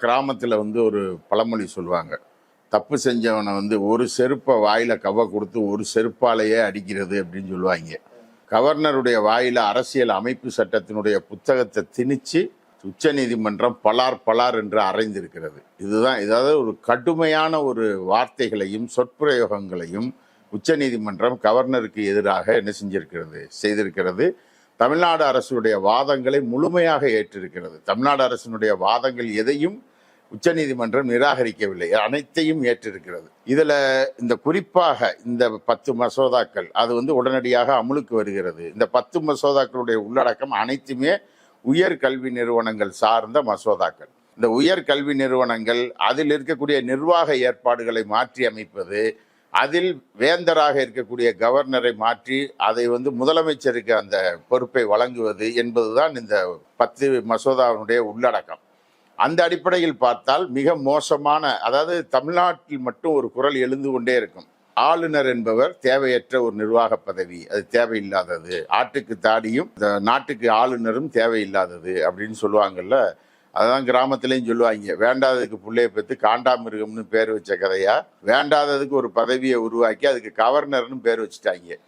கிராமத்தில் ஒரு பழமொழி சொல்லுவாங்க. தப்பு செஞ்சவனை ஒரு செருப்பை வாயில கவ கொடுத்து ஒரு செருப்பாலேயே அடிக்கிறது அப்படின்னு சொல்லுவாங்க. கவர்னருடைய வாயில அரசியல் அமைப்பு சட்டத்தினுடைய புத்தகத்தை திணிச்சு உச்ச நீதிமன்றம் பலார் பலார் என்று அறைந்திருக்கிறது. இதுதான், இதாவது ஒரு கடுமையான வார்த்தைகளையும் சொற்பிரயோகங்களையும் உச்ச நீதிமன்றம் கவர்னருக்கு எதிராக என்ன செய்திருக்கிறது. தமிழ்நாடு அரசுடைய வாதங்களை முழுமையாக ஏற்றிருக்கிறது. தமிழ்நாடு அரசினுடைய வாதங்கள் எதையும் உச்ச நீதிமன்றம் நிராகரிக்கவில்லை, அனைத்தையும் ஏற்றிருக்கிறது. இதுல இந்த குறிப்பாக இந்த 10 மசோதாக்கள் அது உடனடியாக அமுலுக்கு வருகிறது. இந்த 10 மசோதாக்களுடைய உள்ளடக்கம் அனைத்துமே உயர் கல்வி நிறுவனங்கள் சார்ந்த மசோதாக்கள். இந்த உயர் கல்வி நிறுவனங்கள் அதில் இருக்கக்கூடிய நிர்வாக ஏற்பாடுகளை மாற்றி அமைப்பது, அதில் வேந்தராக இருக்கக்கூடிய கவர்னரை மாற்றி அதை முதலமைச்சருக்கு அந்த பொறுப்பை வழங்குவது என்பதுதான் இந்த 10 மசோதாவினுடைய உள்ளடக்கம். அந்த அடிப்படையில் பார்த்தால் மிக மோசமான, அதாவது தமிழ்நாட்டில் மட்டும் ஒரு குரல் எழுந்து கொண்டே இருக்கும். ஆளுநர் என்பவர் தேவையற்ற ஒரு நிர்வாக பதவி, அது தேவையில்லாதது, ஆட்டுக்கு தாடியும் நாட்டுக்கு ஆளுநரும் தேவையில்லாதது அப்படின்னு சொல்லுவாங்கல்ல. அதான் கிராமத்திலையும் சொல்லுவாங்க, வேண்டாததுக்கு பிள்ளைய பெற்று காண்டாமிருகம்னு பேர் வச்ச கதையா, வேண்டாததுக்கு ஒரு பதவியை உருவாக்கி அதுக்கு கவர்னர்னு பேர் வச்சுட்டாங்க.